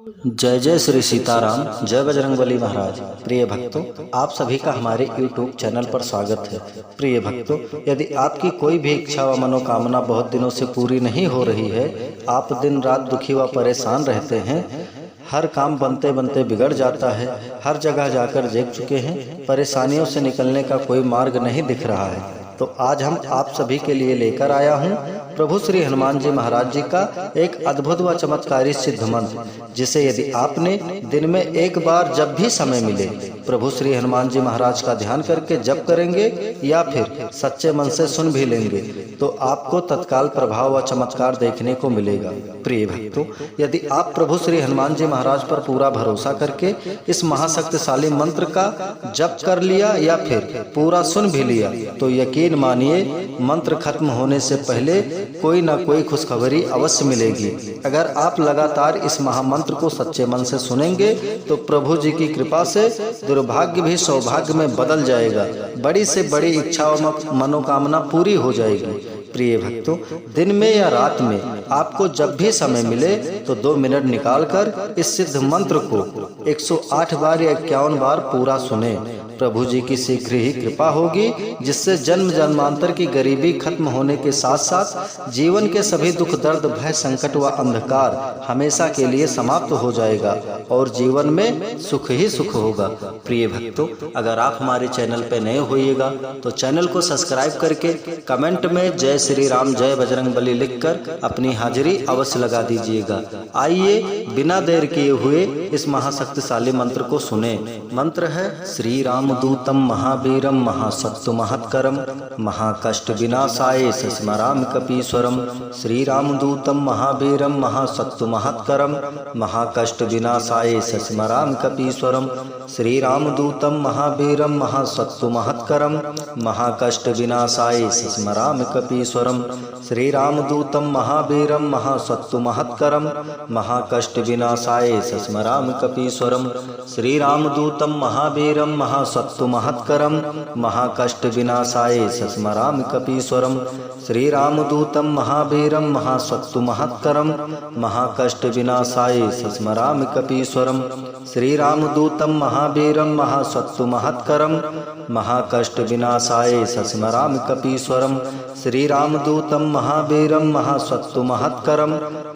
जय जय श्री सीताराम, जय बजरंगबली महाराज। प्रिय भक्तों, आप सभी का हमारे YouTube चैनल पर स्वागत है। प्रिय भक्तों, यदि आपकी कोई भी इच्छा व मनोकामना बहुत दिनों से पूरी नहीं हो रही है, आप दिन रात दुखी व परेशान रहते हैं, हर काम बनते बनते बिगड़ जाता है, हर जगह जाकर देख चुके हैं, परेशानियों से निकलने का कोई मार्ग नहीं दिख रहा है, तो आज हम आप सभी के लिए लेकर आया हूं प्रभु श्री हनुमान जी महाराज जी का एक अद्भुत व चमत्कारी सिद्ध मंत्र, जिसे यदि आपने दिन में एक बार जब भी समय मिले प्रभु श्री हनुमान जी महाराज का ध्यान करके जप करेंगे या फिर सच्चे मन से सुन भी लेंगे तो आपको तत्काल प्रभाव व चमत्कार देखने को मिलेगा। प्रिय भक्तों, यदि आप प्रभु श्री हनुमान जी महाराज पर पूरा भरोसा करके इस महाशक्तिशाली मंत्र का जप कर लिया या फिर पूरा सुन भी लिया तो यकीन मानिए मंत्र खत्म होने से पहले कोई ना कोई खुशखबरी अवश्य मिलेगी। अगर आप लगातार इस महामंत्र को सच्चे मन से सुनेंगे तो प्रभु जी की कृपा से दुर्भाग्य भी सौभाग्य में बदल जाएगा, बड़ी से बड़ी इच्छा व मनोकामना पूरी हो जाएगी। प्रिय भक्तों, दिन में या रात में आपको जब भी समय मिले तो 2 मिनट निकालकर इस सिद्ध मंत्र को 108 बार या 51 बार पूरा सुने। प्रभु जी की शीघ्र ही कृपा होगी, जिससे जन्म जन्मांतर की गरीबी खत्म होने के साथ साथ जीवन के सभी दुख दर्द भय संकट व अंधकार हमेशा के लिए समाप्त हो जाएगा और जीवन में सुख ही सुख होगा। प्रिय भक्तों, अगर आप हमारे चैनल पर नए होइएगा तो चैनल को सब्सक्राइब करके कमेंट में जय श्री राम जय बजरंगबली लिखकर अपनी हाजिरी अवश्य लगा दीजिएगा। आइए बिना देर किए हुए इस महाशक्तिशाली मंत्र को सुने। मंत्र है श्री राम दूतम महावीरम महासत्तु महत्करम महाकष्ट विनाशाय स्मरामि कपीश्वरम। श्री राम दूतम महावीरम महासत्तु महत्करम महाकष्ट विनाशाय स्मरामि कपीश्वरम। श्री राम दूतम महावीरम महासत्तु महत्करम महाकष्ट विनाशाय स्मरामि कपीश्वरम। श्री राम दूतम महावीरम महासत्तु महत्करम महाकष्ट विनाशाय स्मरामि कपीश्वरम। श्री राम दूतम महावीरम महासत्तु महत्करम महाकष्ट विनाशाय स्मरामि कपीश्वरम। श्री राम दूतम महावीरम महासत्तु महत्करम महाकष्ट विनाशाय स्मरामि कपीश्वरम। श्री राम दूतम महावीरम महासत्तु महत्करम महाकष्ट विनाशाय स्मरामि कपीश्वरम। श्री राम दूतम महावीरम महासत्तु महत्करम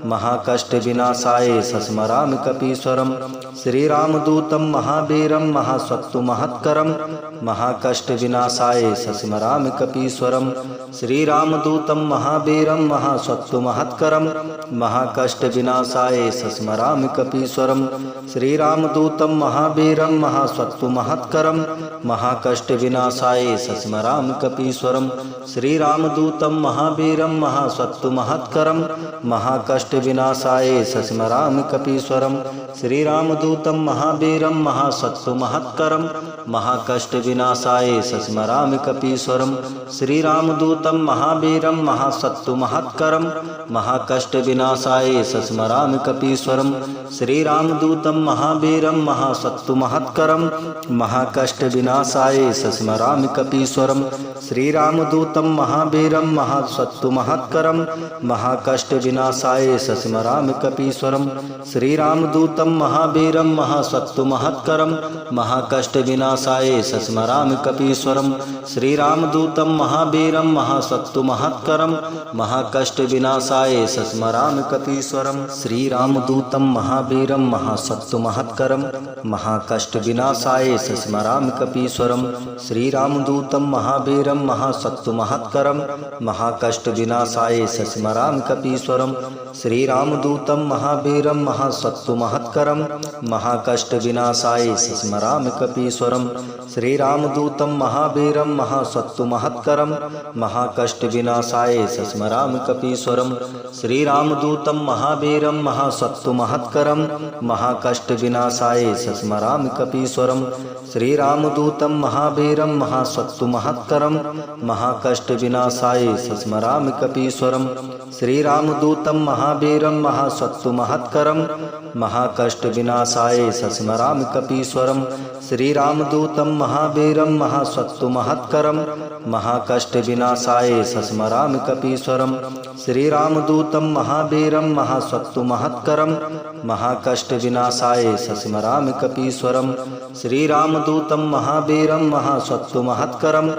महाकष्ट विनाशाय स्मरामि कपीश्वरम। श्री राम दूतम महावीरम महासत्तु महत्करम महाकष्ट विनाशाय स्मरामि कपीश्वरम। श्री राम दूतम महावीरम महासत्तु महत्करम महाकष्ट विनाशाय स्मरामि कपीश्वरम। श्री राम दूतम महावीरम महासत्तु महत्करम महाकष्ट विनाशाय स्मरामि कपीश्वरम। श्री राम दूतम महावीरम महासत्तु महत्करम महाकष्ट विनाशाय स्मरामि कपीश्वरम। श्री राम दूतम महावीरम महासत्तु महत्करम महाकष्ट विनाशाय स्मरामि कपीश्वरम। श्री राम दूतम महावीरम महासत्तु महत्करम महाकष्ट विनाशाय स्मरामि कपीश्वरम। श्री राम दूतम महावीरम महासत्तु महत्करम महाकष्ट विनाशाय स्मरामि कपीश्वरम। श्री राम दूतम महावीरम महासत्तु महत्करम महाकष्ट विनाशाय स्मरामि कपीश्वरम। श्री राम दूतम महावीरम महासत्तु महत्करम महाकष्ट विनाशाय स्मरामि कपीश्वरम। श्री राम दूतम महावीरम महासत्तु महत्करम महाकष्ट विनाशाय स्मरामि कपीश्वरम। श्री राम दूतम महावीरम महासत्तु महत्करम महाकष्ट विनाशाय स्मरामि कपीश्वरम। श्री राम दूतम महावीरम महासत्तु महत्करम महाकष्ट विनाशाय स्मरामि कपीश्वरम। श्री राम दूतम महावीरम महासत्तु महत्करम महाकष्ट विनाशाय स्मरामि कपीश्वरम। श्री राम दूतम महावीरम महासत्तु महत्करम महाकष्ट विनाशाय स्मरामि कपीश्वरम। श्री राम दूतम महावीरम महासत्तु महत्करम महाकष्ट विनाशाय स्मरामि कपीश्वरम। श्री राम दूतम महावीरम महासत्तु महत्करम महाकष्ट विनाशाय सस्मरामि कपीश्वरम्। श्रीरामदूतं महावीरं महासत्तुमहत्करं महाकष्टविनाशाय सस्मरामि कपीश्वरम्। श्रीरामदूतं महावीरं महासत्तुमहत्करं महाकष्टविनाशाय सस्मरामि कपीश्वरम्। श्रीरामदूतं महावीरं महासत्तुमहत्करं महाकष्टविनाशाय सस्मरामि कपीश्वरम्। श्रीरामदूतं महावीरं महासत्तुमहत्करं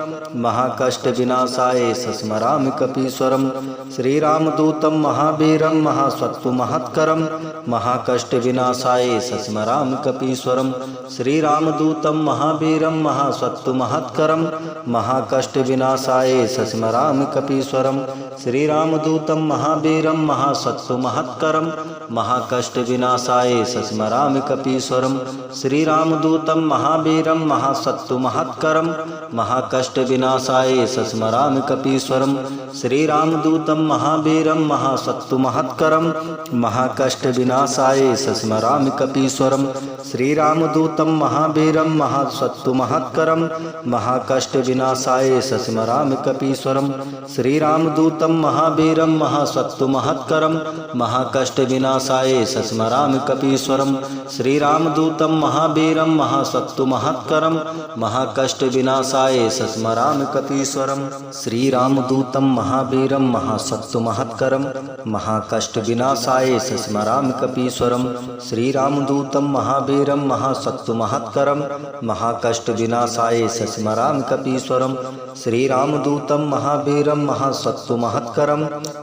महाकष्टविनाशाय सस्मरामि कपीश्वरम्। श्रीरामदूतं महावीरं महासत्तुमहत्करं महाकष्टविनाशाय सस्मरामि कपीश्वरम्। श्रीरामदूतं महावीरं महासत्तुमहत्करं महाकष्टविनाशाय सस्मरामि कपीश्वरम्। श्रीरामदूतं महावीरं महासत्तुमहत्करं महाकष्टविनाशाय सस्मरामि कपीश्वरम्। श्रीरामदूतं महावीरं महासत्तुमहत्करं महाकष्टविनाशाय सस्मरामि कपीश्वरम्। श्रीरामदूतं महावीरं महासत्तुमहत्करं महाकष्टविनाशाय सस्मरामि कपीश्वरम्। श्रीरामदूतं महावीरं महासत्तुमहत्करं महाकष्टविनाशाय सस्मरामि कपीश्वरम्। श्रीरामदूतं महावीरं महासत्तुमहत्करं महाकष्टविनाशाय सस्मरामि कपीश्वरम्। श्रीरामदूतं महावीरं महासत्तुमहत्करं महाकष्टविनाशाय सस्मरामि कपीश्वरम्। श्रीरामदूतं महावीरं महासत्तुमहत्करं महाकष्टविनाशाय सस्मरामि कपीश्वरम्। श्रीरामदूतं महावीरं महासत्तुमहत्करं महाकष्टविनाशाय सस्मरामि कपीश्वरम्। श्रीरामदूतं महावीरं महासत्तुमहत्करं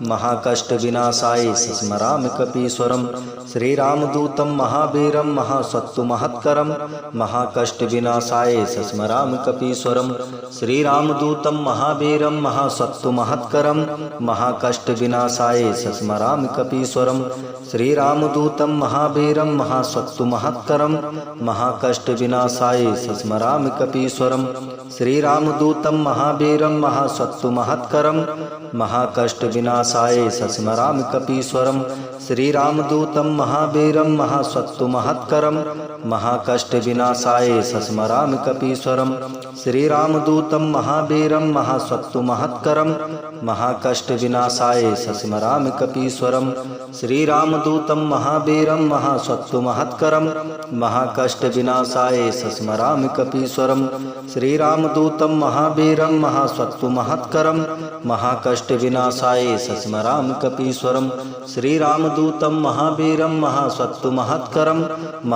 महाकष्टविनाशाय सस्मरामि कपीश्वरम्। श्रीरामदूतं महावीरं महासत्तुमहत्करं महाकष्टविनाशाय सस्मरामि कपीश्वरम्। श्रीरामदूतं महावीरं महासत्तुमहत्करं महाकष्टविनाशाय सस्मरामि कपीश्वरम्। श्रीरामदूतं महावीरं महासत्तुमहत्करं महाकष्टविनाशाय सस्मरामि कपीश्वरम्। श्रीरामदूतं महावीरं महासत्तुमहत्करं महाकष्टविनाशाय सस्मरामि कपीश्वरम्। श्रीरामदूतं महावीरं महासत्तुमहत्करं महाकष्टविनाशाय सस्मरामि कपीश्वरम्। श्रीरामदूतं महावीरं महासत्तुमहत्करं महाकष्टविनाशाय सस्मरामि कपीश्वरम्। श्रीरामदूतं महावीरं महासत्तुमहत्करं महाकष्टविनाशाय सस्मरामि कपीश्वरम्। श्रीरामदूतं महावीरं महासत्तुमहत्करं महाकष्टविनाशाय सस्मरामि कपीश्वरम्। श्रीरामदूतं महावीरं महासत्तुमहत्करं महाकष्टविनाशाय सस्मरामि कपीश्वरम्। श्रीरामदूतं महावीरं महासत्तुमहत्करं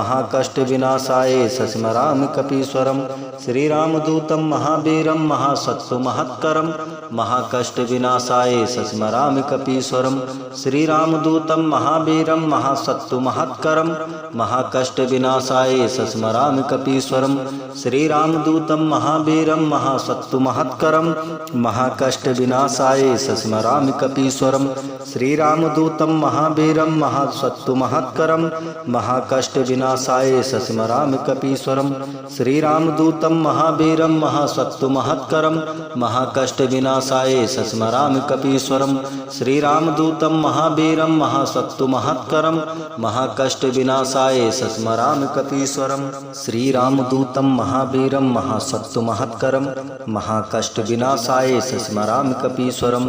महाकष्टविनाशाय सस्मरामि कपीश्वरम्। श्रीरामदूतं महावीरं महासत्तुमहत्करं महाकष्टविनाशाय सस्मरामि कपीश्वरम्। श्रीरामदूतं महावीरं महासत्तुमहत्करं महाकष्टविनाशाय सस्मरामि कपीश्वरम्। श्रीरामदूतं महावीरं महासत्तुमहत्करं महाकष्टविनाशाय सस्मरामि कपीश्वरम्। श्रीरामदूतं महावीरं महासत्तुमहत्करं महाकष्टविनाशाय सस्मरामि कपीश्वरम्। श्रीरामदूतं महावीरं महासत्तुमहत्करं महाकष्टविनाशाय सस्मरामि कपीश्वरम्। श्रीरामदूतं महावीरं महासत्तुमहत्करं महाकष्टविनाशाय सस्मरामि कपीश्वरम्।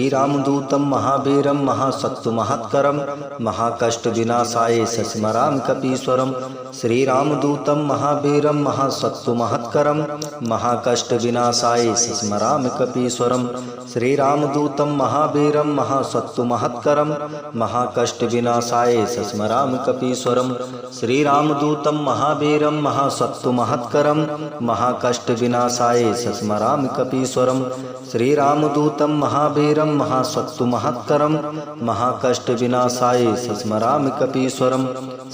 श्रीरामदूतं महावीरं महासत्तुमहत्करं महाकष्टविनाशाय सस्मरामि कपीश्वरम्। श्रीरामदूतं महावीरं महासत्तुमहत्करं महाकष्टविनाशाय सस्मरामि कपीश्वरम्। श्रीरामदूतं महावीरं महासत्तुमहत्करं महाकष्टविनाशाय सस्मरामि कपीश्वरम्। श्रीरामदूतं महावीरं महासत्तुमहत्करं महाकष्टविनाशाय सस्मरामि कपीश्वरम्। श्रीरामदूतं महावीरं महासत्तुमहत्करं महाकष्टविनाशाय सस्मरामि कपीश्वरम्।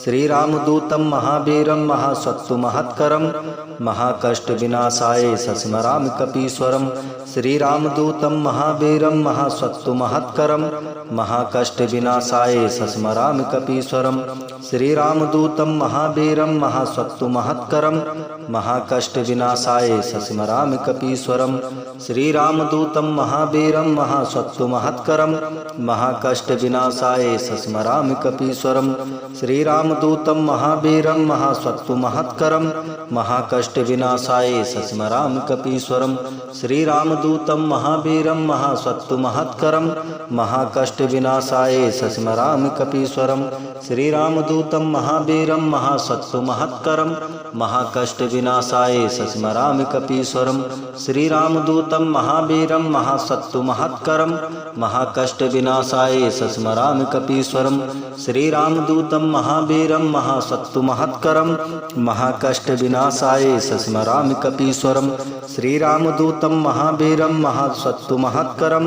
श्रीरामदूतं महावीरं महासत्तुमहत्करं महाकष्टविनाशाय सस्मरामि कपीश्वरम्। श्रीरामदूतं महावीरं महासत्तुमहत्करं महाकष्टविनाशाय सस्मरामि कपीश्वरम्। श्रीरामदूतं महावीरं महासत्तुमहत्करं महाकष्टविनाशाय सस्मरामि कपीश्वरम्। श्रीरामदूतं महावीरं महासत्तुमहत्करं महाकष्टविनाशाय सस्मरामि स्मरामि कपीश्वरं श्रीरामदूतं महावीरं महासत्तुमहत्करं महाकष्टविनाशाय स्मरामि कपीश्वरं श्रीरामदूतं महावीरं महासत्तुमहत्करं महाकष्टविनाशाय स्मरामि कपीश्वरं श्रीरामदूतं महावीरं महासत्तुमहत्करं महाकष्टविनाशाय स्मरामि कपीश्वरं श्रीरामदूतं महावीरं महासत्तुमहत्करं महाकष्टविनाशाय स्मरामि कपीश्वरं श्रीरामदूतं महावीरं महासत्तुमहत्करं महाकष्टविनाशाय स्मरामि कपीश्वरं श्रीरामदूतं महावीरं महासत्तुमहत्करं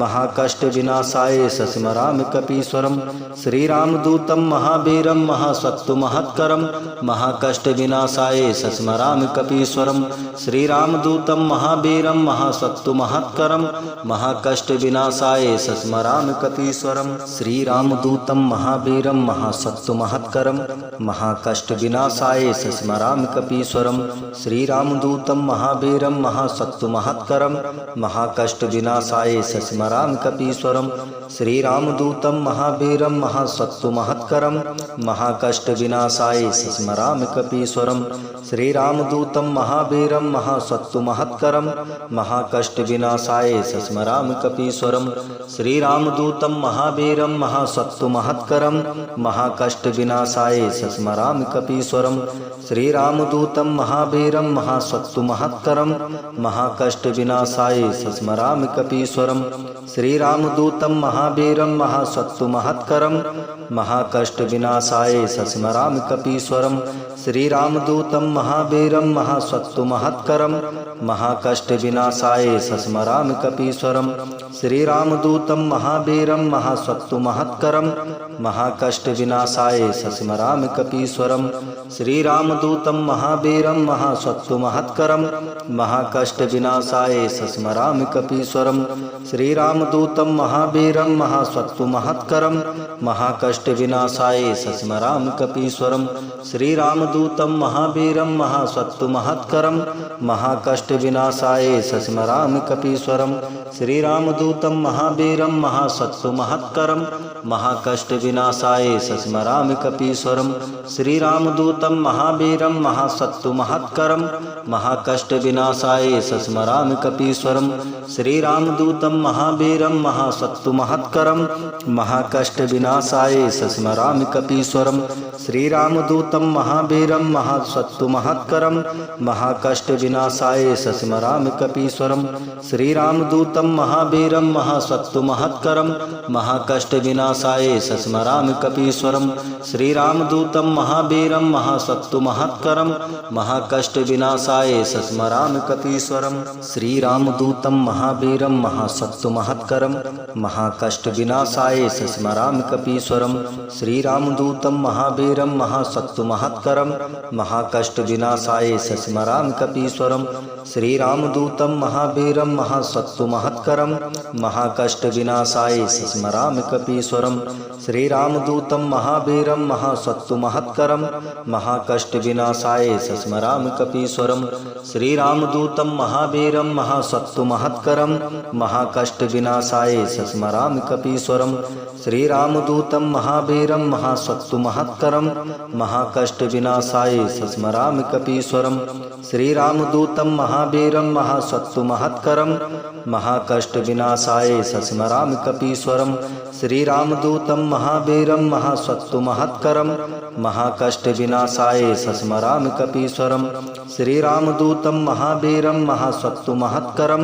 महाकष्टविनाशाय स्मरामि कपीश्वरं श्रीरामदूतं महावीरं महासत्तुमहत्करं महाकष्टविनाशाय स्मरामि कपीश्वरं श्रीरामदूतं महावीरं महासत्तुमहत्करं महाकष्टविनाशाय स्मरामि कपीश्वरं श्रीरामदूतं महावीरं महासत्तुमहत्करं महाकष्टविनाशाय स्मरामि कपीश्वरं श्रीरामदूतं महावीरं महासत्तुमहत्करं महाकष्टविनाशाय स्मरामि कपीश्वरं श्रीरामदूतं महावीरं महासत्तुमहत्करं महाकष्टविनाशाय स्मरामि कपीश्वरं श्रीरामदूतं महावीरं महासत्तुमहत्करं महाकष्टविनाशाय स्मरामि कपीश्वरं श्रीरामदूतं महावीरं महासत्तुमहत्करं महाकष्टविनाशाय स्मरामि कपीश्वरं श्रीरामदूतं महावीरं महासत्तुमहत्करं महाकष्टविनाशाय स्मरामि कपीश्वरं श्रीरामदूतं महावीरं महासत्तुमहत्करं महाकष्टविनाशाय स्मरामि कपीश्वरं श्रीरामदूतं महावीरं महासत्तुमहत्करं महाकष्टविनाशाय स्मरामि कपीश्वरं श्रीरामदूतं महावीरं महासत्तुमहत्करं महाकष्टविनाशाय स्मरामि कपीश्वरं श्रीरामदूतं महावीरं महासत्तुमहत्करं महाकष्टविनाशाय स्मरामि कपीश्वरं श्रीरामदूतं महावीरं महासत्तुमहत्करं महाकष्टविनाशाय स्मरामि कपीश्वरं श्रीरामदूतं महावीरं महासत्तुमहत्करं महाकष्टविनाशाय स्मरामि कपीश्वरं श्रीरामदूतं महावीरं महासत्तुमहत्करं महाकष्टविनाशाय स्मरामि कपीश्वरं श्रीरामदूतं महावीरं महासत्तुमहत्करं महाकष्टविनाशाय स्मरामि कपीश्वरं श्रीरामदूतं महावीरं महासत्तुमहत्करं महाकष्टविनाशाय स्मरामि कपीश्वरं श्रीरामदूतं महावीरं महासत्तुमहत्करं महाकष्टविनाशाय स्मरामि कपीश्वरं श्रीरामदूतं महावीरं महासत्तुमहत्करं महाकष्टविनाशाय स्मरामि कपीश्वरं श्रीरामदूतं महावीरं महासत्तुमहत्करं महाकष्टविनाशाय स्मरामि कपीश्वरं श्रीरामदूतं महावीरं महासत्तुमहत्करं महाकष्टविनाशाय स्मरामि कपीश्वरं श्रीरामदूतं महावीरं महासत्तुमहत्करं महाकष्टविनाशाय स्मरामि कपीश्वरं श्रीरामदूतं महावीरं महासत्तुमहत्करं महाकष्टविनाशाय स्मरामि कपीश्वरं श्रीरामदूतं महावीरं महासत्तुमहत्करं महाकष्टविनाशाय स्मरामि कपीश्वरं श्रीरामदूतं महावीरं महासत्तुमहत्करं महाकष्टविनाशाय स्मरामि कपीश्वरं श्रीरामदूतं महावीरं महासत्तुमहत्करं महाकष्टविनाशाय स्मरामि कपीश्वरं श्रीरामदूतं महावीरं महासत्तुमहत्करं महाकष्टविनाशाय स्मरामि कपीश्वरं श्रीरामदूतं महावीरं महासत्तुमहत्करं महाकष्टविनाशाय स्मरामि कपीश्वरं श्रीरामदूतं महावीरं महासत्तुमहत्करं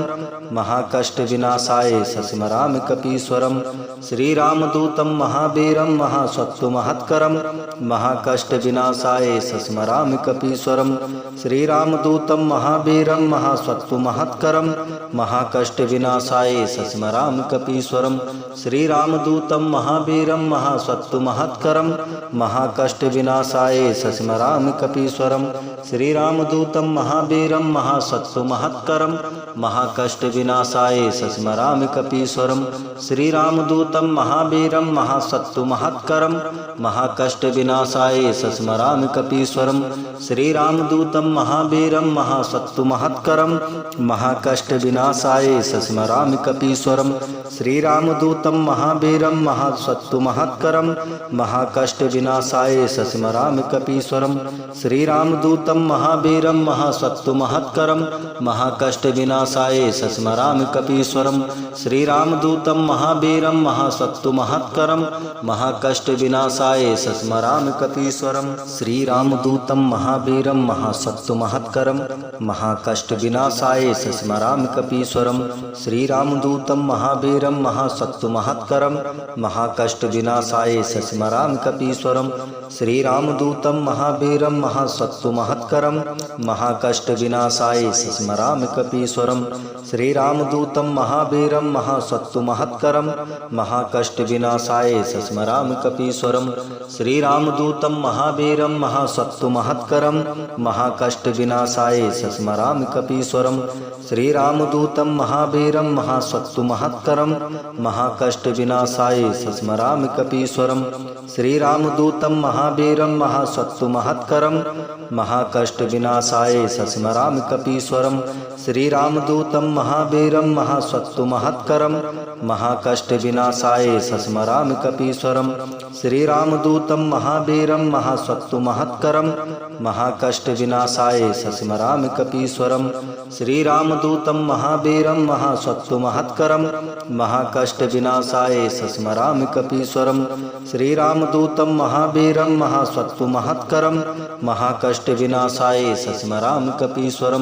महाकष्टविनाशाय स्मरामि कपीश्वरं श्रीरामदूतं महावीरं महासत्तुमहत्करं महाकष्टविनाशाय स्मरामि कपीश्वरं श्रीरामदूतं महावीरं महासत्तुमहत्करं महाकष्टविनाशाय स्मरामि कपीश्वरं श्रीरामदूतं महावीरं महासत्तुमहत्करं महाकष्टविनाशाय स्मरामि कपीश्वरं श्रीरामदूतं महावीरं महासत्तुमहत्करं महाकष्टविनाशाय स्मरामि कपीश्वरं श्रीरामदूतं महावीरं महासत्तुमहत्करं महाकष्टविनाशाय स्मरामि कपीश्वरं श्रीरामदूतं महावीरं महासत्तुमहत्करं महाकष्टविनाशाय स्मरामि कपीश्वरं श्रीरामदूतं महावीरं महासत्तुमहत्करं महासत्तु महत्करम महाकष्ट विनाशाय सस्मरामि कपीश्वरम। श्रीरामदूतं महावीरं महासत्तु महत्करम महाकष्ट विनाशाय सस्मरामि कपीश्वरम। श्रीरामदूतं महावीरं महासत्तु महत्करम महाकष्ट विनाशाय सस्मरामि कपीश्वरम। श्रीरामदूतं महावीरं महासत्तु महत्करम महाकष्ट विनाशाय सस्मरामि कपीश्वरम। श्रीरामदूतं महावीरं महासत्तु महत्करम महाकष्ट विनाशाय सस्मरामि कपीश्वरम। श्रीरामदूतं महावीरं महासत्तु महत्करम महाकष्ट विनाशाय सस्मरामि कपीश्वरम। श्रीरामदूतं महावीरं महासत्तु महत्करम महाकष्ट विनाशाय सस्मरामि कपीश्वरम। श्रीरामदूतं महावीरं महासत्तु महत्करम महाकष्ट विनाशाय सस्मरामि कपीश्वरम। श्रीरामदूतं महावीरं महासत्तु महत्करम महाकष्ट विनाशाय सस्मरामि कपीश्वरम। श्रीरामदूतं महावीरं महासत्तु महत्करम महाकष्ट विनाशाय सस्मरामि कपीश्वरम। श्रीरामदूतं महावीरं महासत्तु महत्करम महाकष्ट विनाशाय सस्मरामि कपीश्वरम। श्रीरामदूतं महावीरं महासत्तु महत्करम महाकष्ट विनाशाय सस्मरामि कपीश्वरम। श्रीरामदूतं महावीरं महासत्तु महत्करम महाकष्ट विनाशाय सस्मरामि कपीश्वरम। श्रीरामदूतं महावीरं महासत्तु महत्करम महाकष्ट विनाशाय सस्मरामि कपीश्वरम।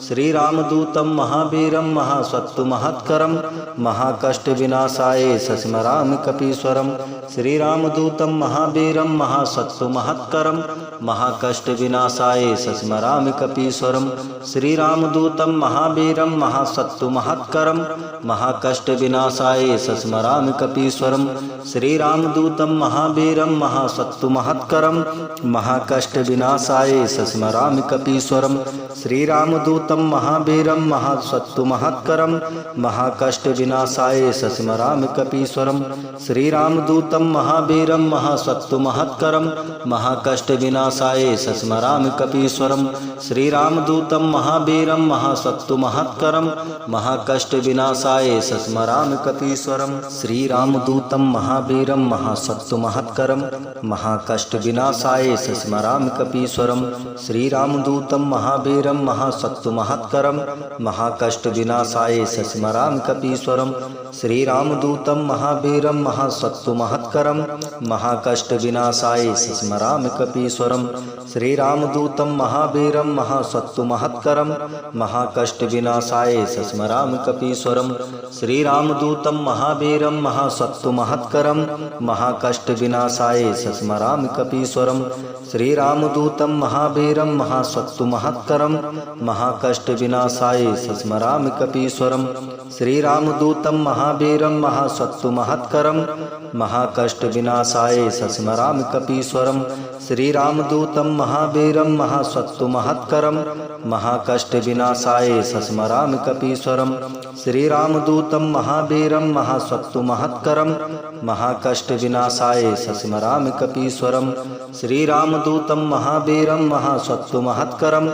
श्रीरामदूतं महावीरं महासत्तु महत्करम महाकष्ट विनाशाय सस्मरामि कपीश्वरम। श्रीरामदूतं महावीरं महासत्तु महत्करम महाकष्ट विनाशाय सस्मरामि कपीश्वरम। श्रीरामदूतं महावीरं महासत्तु महत्करम महाकष्ट विनाशाय सस्मरामि कपीश्वरम। श्रीरामदूतं महावीरं महासत्तु महत्करम महाकष्ट विनाशाय सस्मरामि कपीश्वरम। श्रीरामदूतं महावीरं महासत्तु महत्करम महाकष्ट विनाशाय सस्मरामि कपीश्वरम। श्रीरामदूतं महावीरं महासत्तु महत्करम महाकष्ट विनाशाय सस्मरामि कपीश्वरम। श्रीरामदूतं महावीरं महासत्तु महत्करम महाकष्ट विनाशाय सस्मरामि कपीश्वरम। श्रीरामदूतं महावीरं महासत्तु महत्करम महाकष्ट विनाशाय सस्मरामि कपीश्वरम। श्रीरामदूतं महावीरं महासत्तु महत्करम महाकष्ट विनाशाय सस्मरामि कपीश्वरम। श्रीरामदूतं महावीरं महासत्तु महत्करम महाकष्ट विनाशाय सस्मरामि कपीश्वरम। श्रीरामदूतं महावीरं महासत्तु महत्करम महाकष्ट विनाशाय सस्मरामि कपीश्वरम। श्रीरामदूतं महावीरं महासत्तु महत्करम महाकष्ट विनाशाय सस्मरामि कपीश्वरम। श्रीरामदूतं महावीरं महासत्तु महत्करम महाकष्ट विनाशाय सस्मरामि कपीश्वरम। श्रीरामदूतं महावीरं महासत्तु महत्करम महाकष्ट विनाशाय सस्मरामि कपीश्वरम। श्रीरामदूतं महावीरं महासत्तु महत्करम महाकष्ट विनाशाय सस्मरामि कपीश्वरम। श्रीरामदूतं महावीरं महासत्तु महत्करम महाकष्ट विनाशाय सस्मरामि कपीश्वरम। श्रीरामदूतं महावीरं महासत्तु महत्करम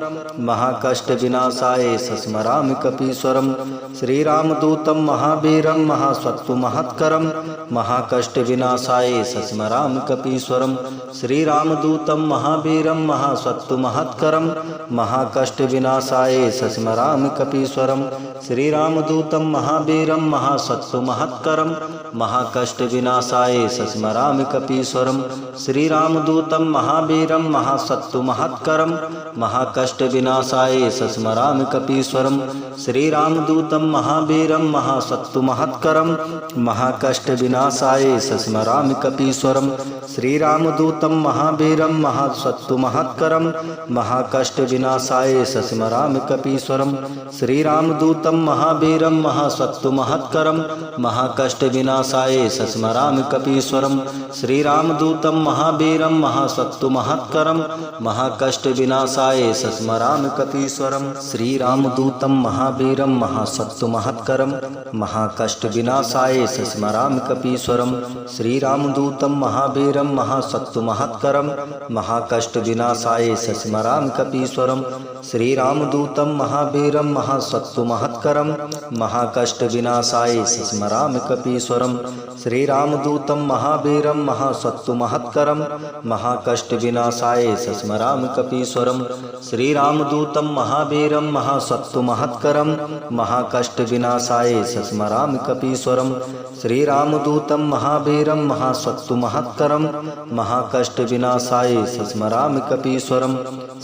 महाकष्ट विनाशाय सस्मरामि कपीश्वरम। श्रीरामदूतं महावीरं महासत्तु महत्करम महाकष्ट विनाशाय सस्मरामि कपीश्वरम। श्रीरामदूतं महावीरं महासत्तु महत्करम महाकष्ट विनाशाय सस्मरामि कपीश्वरम। श्रीरामदूतं महावीरं महासत्तु महत्करम महाकष्ट विनाशाय सस्मरामि कपीश्वरम। श्रीरामदूतं महावीरं महासत्तु महत्करम महाकष्ट विनाशाय सस्मरामि कपीश्वरम। श्रीरामदूतं महावीरं महासत्तु महत्करम महाकष्ट विनाशाय सस्मरामि कपीश्वरम। श्रीरामदूतं महावीरं महासत्तु महत्करम महाकष्ट विनाशाय सस्मरामि कपीश्वरम। श्रीरामदूतं महावीरं महासत्तु महत्करम महाकष्ट विनाशाय सस्मरामि कपीश्वरम। श्रीरामदूतं महावीरं महासत्तु महत्करम महाकष्ट विनाशाय सस्मरामि कपीश्वरम। श्रीरामदूतं महावीरं महासत्तु महत्करम महाकष्ट महाकष्ट विनाशाय स्मरामि कपीश्वरम। श्रीरामदूतं महावीरं महासत्तुमहत्करं महाकष्ट विनाशाय स्मरामि कपीश्वरम। श्रीरामदूतं महावीरं महासत्तुमहत्करं महाकष्ट विनाशाय स्मरामि कपीश्वरम। श्रीरामदूतं महावीरं महासत्तुमहत्करं महाकष्ट विनाशाय स्मरामि कपीश्वरम। श्रीरामदूतं महावीरं महासत्तुमहत्करं महाकष्ट विनाशाय स्मरामि कपीश्वरम। श्रीरामदूतं महावीरं महासत्तुमहत्करं महाकष्ट विनाशाय स्मरामि कपीश्वरम।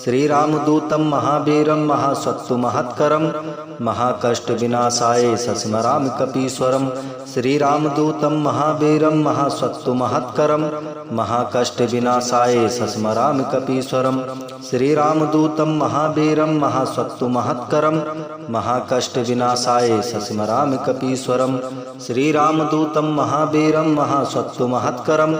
श्रीरामदूतं महावीरं महासत्तुमहत्करं महाकष्ट विनाशाय स्मरामि कपीश्वरम। श्रीरामदूतं महावीरं महासत्तुमहत्करं महाकष्ट विनाशाय स्मरामि कपीश्वरम। श्रीरामदूतं महावीरं महासत्तुमहत्करं महाकष्ट विनाशाय स्मरामि कपीश्वरम। श्रीरामदूतं महावीरं महासत्तुमहत्करं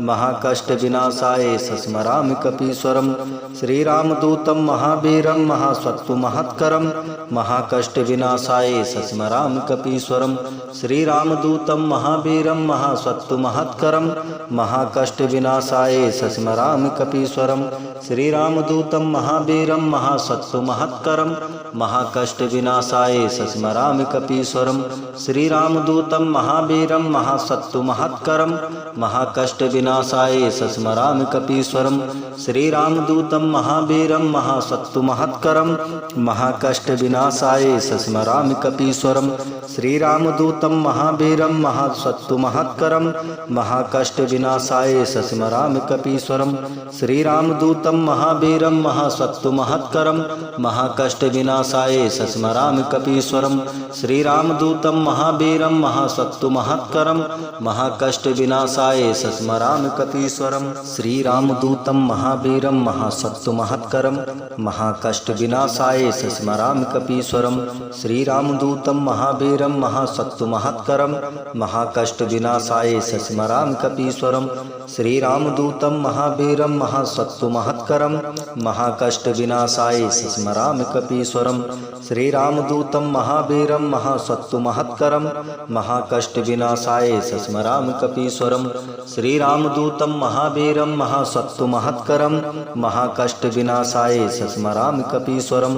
महाकष्ट विनाशाय स्मरामि कपीश्वरम। श्रीरामदूतं महावीरं महासत्तुमहत्करं महाकष्ट विनाशाय स्मरामि कपीश्वरम। श्रीरामदूतं महावीरं महासत्तुमहत्करं महाकष्ट विनाशाय स्मरामि कपीश्वरम। श्रीरामदूतं महावीरं महासत्तुमहत्करं महाकष्ट विनाशाय स्मरामि कपीश्वरम। श्रीरामदूतं महावीरं महासत्तुमहत्करं महाकष्ट विनाशाय स्मरामि कपीश्वरम। श्रीरामदूतं महावीरं महासत्तुमहत्करं महाकष्ट विनाशाय स्मरामि कपीश्वरम। श्रीरामदूतं महावीरं महासत्तुमहत्करं महाकष्ट विनाशाय स्मरामि कपीश्वरम। श्रीरामदूतं महावीरं महासत्तुमहत्करं महाकष्ट विनाशाय स्मरामि कपीश्वरम। श्रीरामदूतं महावीरं महासत्तुमहत्करं महाकष्ट विनाशाय स्मरामि कपीश्वरम। श्रीरामदूतं महावीरं महासत्तुमहत्करं महाकष्ट विनाशाय स्मरामि कपीश्वरम। श्रीरामदूतं महावीरं महासत्तुमहत्करं महाकष्ट विनाशाय स्मरामि कपीश्वरम। श्रीरामदूतं महावीरं महासत्तुमहत्करं महाकष्ट विनाशाय स्मरामि कपीश्वरम। श्रीरामदूतं महावीरं महासत्तुमहत्करं महाकष्ट विनाशाय स्मरामि कपीश्वरम। श्रीरामदूतं महावीरं महासत्तुमहत्करं महाकष्ट विनाशाय स्मरामि कपीश्वरम।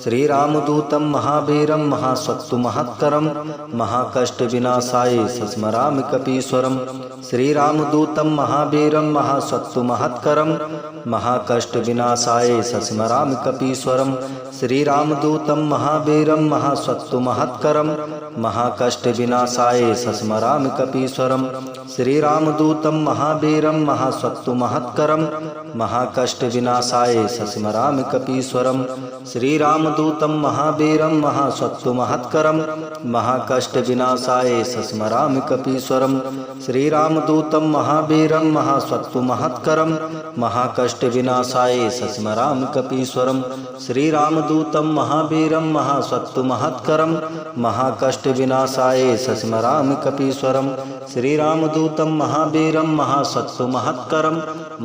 श्रीरामदूतं महावीरं महासत्तुमहत्करं महाकष्ट विनाशाय स्मरामि कपीश्वरम। श्रीरामदूतं महावीरं महासत्तुमहत्करं महाकष्ट विनाशाय स्मरामि कपीश्वरम। श्रीरामदूतं महावीरं महासत्तुमहत्करं महाकष्ट विनाशाय स्मरामि कपीश्वरम। श्रीरामदूतं महावीरं महासत्तुमहत्करं महाकष्ट विनाशाय स्मरामि कपीश्वरम। श्रीरामदूतं महावीरं महासत्तुमहत्करं महाकष्ट विनाशाय स्मरामि कपीश्वरम। श्रीरामदूतं महावीरं महासत्तुमहत्करं महाकष्ट विनाशाय स्मरामि कपीश्वरम। श्रीरामदूतं महावीरं महासत्तुमहत्करं महाकष्ट विनाशाय स्मरामि कपीश्वरम। श्रीरामदूतं महावीरं महासत्तुमहत्करं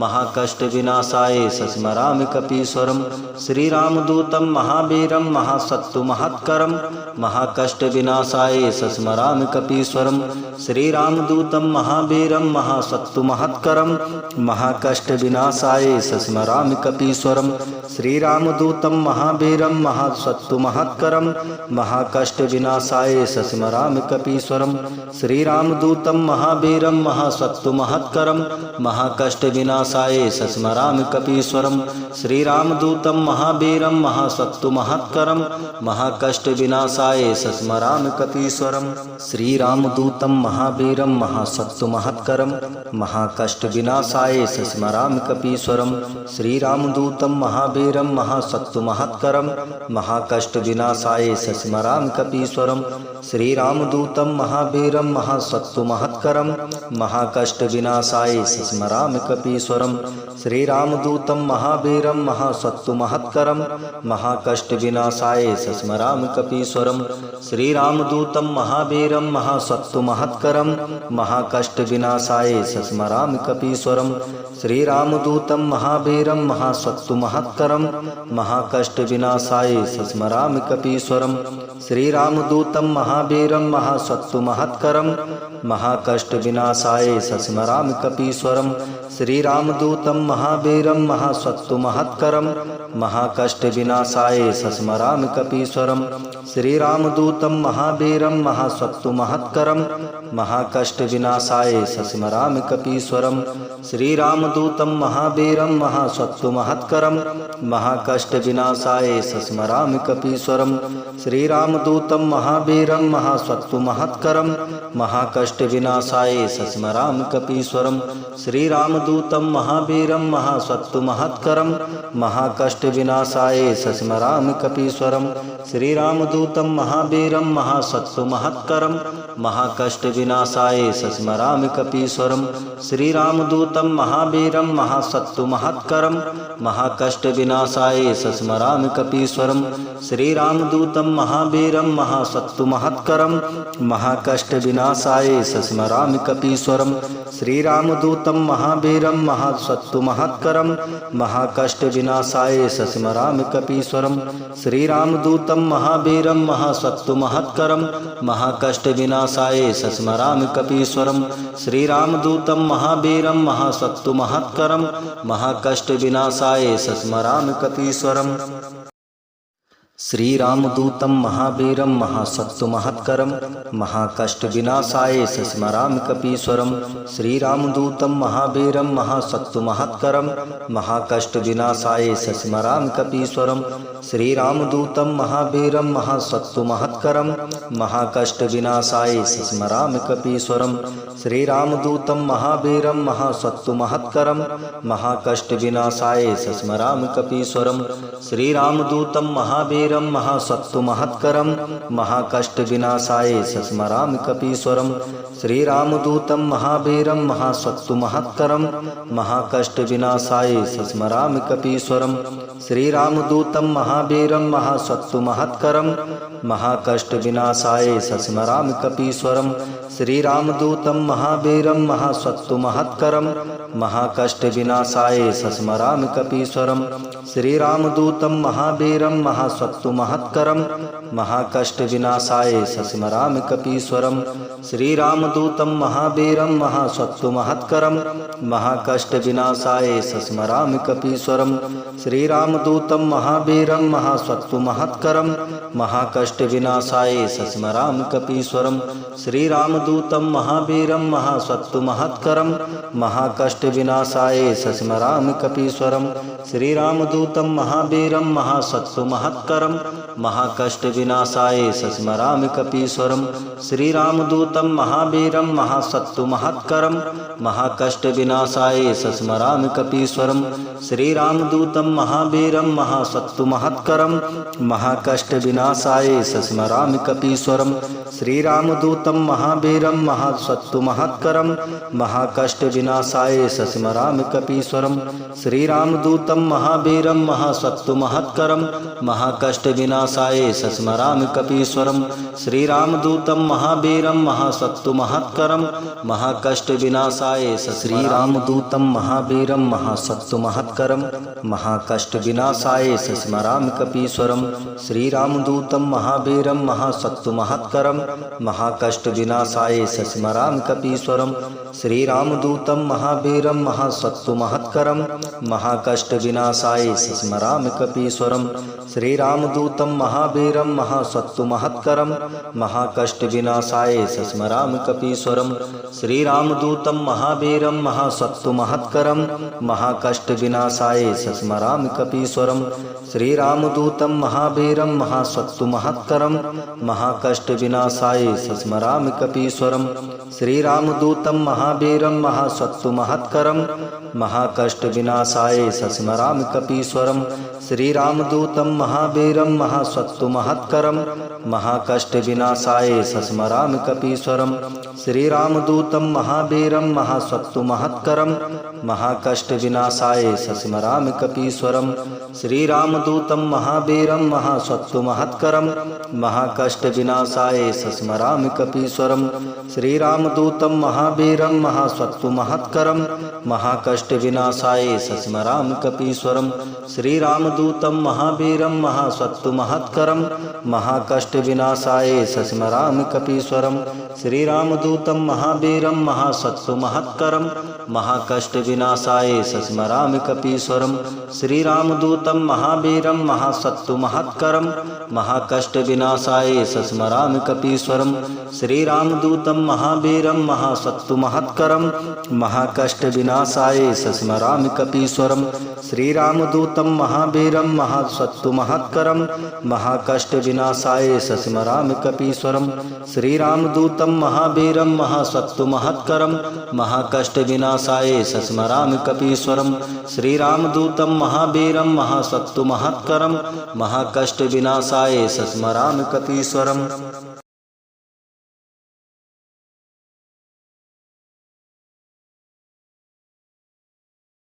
महाकष्ट विनाशाय स्मरामि कपीश्वरम। श्रीरामदूतं महावीरं महासत्तुमहत्करं महाकष्ट विनाशाय स्मरामि कपीश्वरम। श्रीरामदूतं महावीरं महासत्तुमहत्करं महाकष्ट विनाशाय स्मरामि कपीश्वरम। श्रीरामदूतं महावीरं महासत्तुमहत्करं महाकष्ट विनाशाय स्मरामि कपीश्वरम। श्रीरामदूतं महावीरं महासत्तुमहत्करं महाकष्ट विनाशाय स्मरामि कपीश्वरम। श्रीरामदूतं महावीरं महासत्तुमहत्करं महाकष्ट विनाशाय स्मरामि कपीश्वरम। श्रीरामदूतं महावीरं महासत्तुमहत्करं महाकष्ट विनाशाय स्मरामि कपीश्वरम। श्रीरामदूतं महावीरं महासत्तुमहत्करं महाकष्ट विनाशाय स्मरामि कपीश्वरम। श्रीरामदूतं महावीरं महासत्तुमहत्करं महाकष्ट विनाशाय स्मरामि कपीश्वरम। कपीश्वरम श्रीरामदूतं महावीरं महासत्तुमहत्करं महाकष्टविनाशाय स्मरामि कपीश्वरं श्रीरामदूतं महावीरं महासत्तुमहत्करं महाकष्टविनाशाय स्मरामि कपीश्वरं श्रीरामदूतं महावीरं महासत्तुमहत्करं महाकष्टविनाशाय स्मरामि कपीश्वरं श्रीरामदूतं महावीरं महासत्तुमहत्करं महाकष्टविनाशाय स्मरामि कपीश्वरं श्रीरामदूतं महावीरं महासत्तुमहत्करं महाकष्टविनाशाय स्मरामि कपीश्वरं श्रीरामदूतं महावीरं महासत्तुमहत्करं महाकष्टविनाशाय स्मरामि कपीश्वरं श्रीरामदूतं महावीरं महासत्तुमहत्करं महाकष्टविनाशाय स्मरामि कपीश्वरं श्रीरामदूतं महावीरं महासत्तुमहत्करं महाकष्टविनाशाय स्मरामि कपीश्वरं श्रीरामदूतं महावीरं महासत्तुमहत्करं महाकष्टविनाशाय स्मरामि कपीश्वरं श्रीरामदूतं महावीरं महासत्तुमहत्करं महाकष्टविनाशाय स्मरामि कपीश्वरं श्रीरामदूतं महावीरं महासत्तुमहत्करं महाकष्टविनाशाय स्मरामि कपीश्वरं श्रीरामदूतं महावीरं महासत्तुमहत्करं महाकष्टविनाशाय स्मरामि कपीश्वरं श्रीरामदूतं महावीरं महासत्तुमहत्करं महाकष्टविनाशाय स्मरामि कपीश्वरं श्रीरामदूतं महावीरं महासत्तुमहत्करं महाकष्टविनाशाय स्मरामि कपीश्वरं श्रीरामदूतं महावीरं महासत्तुमहत्करं महाकष्टविनाशाय स्मरामि कपीश्वरं श्रीरामदूतं महावीरं महासत्तुमहत्करं महाकष्टविनाशाय स्मरामि कपीश्वरं श्रीरामदूतं महावीरं महासत्तुमहत्करं महाकष्टविनाशाय स्मरामि कपीश्वरं श्रीरामदूतं महावीरं महासत्तुमहत्करं महाकष्टविनाशाय स्मरामि कपीश्वरं श्रीरामदूतं महावीरं महासत्तुमहत्करं महाकष्टविनाशाय स्मरामि कपीश्वरं श्रीरामदूतं महावीरं महासत्तुमहत्करं महाकष्टविनाशाय स्मरामि कपीश्वरं श्रीरामदूतं महावीरं महासत्तुमहत्करं महाकष्टविनाशाय स्मरामि कपीश्वरं श्रीरामदूतं महावीरं महासत्तुमहत्करं महाकष्टविनाशाय स्मरामि कपीश्वरं श्रीरामदूतं महावीरं महासत्तुमहत्करं महाकष्टविनाशाय स्मरामि कपीश्वरं श्रीरामदूतं महावीरं महासत्तुमहत्करं महाकष्टविनाशाय स्मरामि कपीश्वरं श्रीरामदूतं महावीरं महासत्तुमहत्करं महाकष्टविनाशाय स्मरामि कपीश्वरं श्रीरामदूतं महावीरं महासत्तुमहत्करं महाकष्टविनाशाय स्मरामि कपीश्वरं श्रीरामदूतं महावीरं महासत्तुमहत्करं महाकष्टविनाशाय स्मरामि कपीश्वरं श्रीरामदूतं महावीरं महासत्तुमहत्करं महाकष्टविनाशाय स्मरामि कपीश्वरं श्रीरामदूतं महावीरं महासत्तुमहत्करं महाकष्टविनाशाय स्मरामि कपीश्वरं श्रीरामदूतं महावीरं महासत्तुमहत्करं महाकष्टविनाशाय स्मरामि कपीश्वरं श्रीरामदूतं महावीरं महासत्तुमहत्करं महाकष्टविनाशाय स्मरामि कपीश्वरं श्रीरामदूतं महावीरं महासत्तुमहत्करं महाकष्टविनाशाय स्मरामि कपीश्वरं श्रीरामदूतं महावीरं महासत्तुमहत्करं महाकष्टविनाशाय श्रीरामदूतं महावीरं महासत्तुमहत्करं महाकष्टविनाशाय स्मरामि कपीश्वरं श्रीरामदूतं महावीरं महासत्तुमहत्करं महाकष्टविनाशाय स्मरामि कपीश्वरं श्रीरामदूतं महावीरं महासत्तुमहत्करं महाकष्टविनाशाय स्मरामि कपीश्वरं श्रीरामदूतं महावीरं महासत्तुमहत्करं महाकष्टविनाशाय स्मरामि कपीश्वरं श्रीरामदूतं महावीरं महासत्तुमहत्करं महाकष्टविनाशाय स्मरामि कपीश्वरं श्रीरामदूतं महावीरं महासत्तुमहत्करं महाकष्टविनाशाय स्मरामि कपीश्वरं श्रीरामदूतं महावीरं महासत्तु महत्करं महाकष्ट विनाशाय सस्मरामि कपीश्वरं। श्रीरामदूतं महावीरं महासत्तु महत्करं महाकष्ट विनाशाय सस्मरामि कपीश्वरं। श्रीरामदूतं महावीरं महासत्तु महत्करं महाकष्ट विनाशाय सस्मरामि कपीश्वरं। श्रीरामदूतं महावीरं महासत्तु महत्करं महाकष्ट विनाशाय सस्मरामि कपीश्वरं। श्रीरामदूतं महावीरं महासत्तु महत्करं महाकष्ट विनाशाय सस्मरामि कपीश्वरं। श्रीरामदूतं महावीरं महासत्तु महत्करं महाकष्ट विनाशाय सस्मरामि कपीश्वरं। श्रीरामदूतं महावीरं महासत्तु महत्करं महाकष्ट विनाशाय सस्मरामि कपीश्वरं। श्रीरामदूतं महावीरं महासत्तु महत्करं महाकष्ट विनाशाय सस्मरामि कपीश्वरं। श्रीरामदूतं महावीरं महासत्तु महत्करं महाकष्ट विनाशाय सस्मरामि कपीश्वरं। श्रीरामदूतं महावीरं महासत्तु महत्करं महाकष्ट विनाशाय सस्मरामि कपीश्वरं। श्रीरामदूतं महावीरं महासत्तु महत्करं महाकष्ट विनाशाय सस्मरामि कपीश्वरं। श्रीरामदूतं महावीरं महासत्तु महत्करं महाकष्ट विनाशाय सस्मरामि कपीश्वरम्।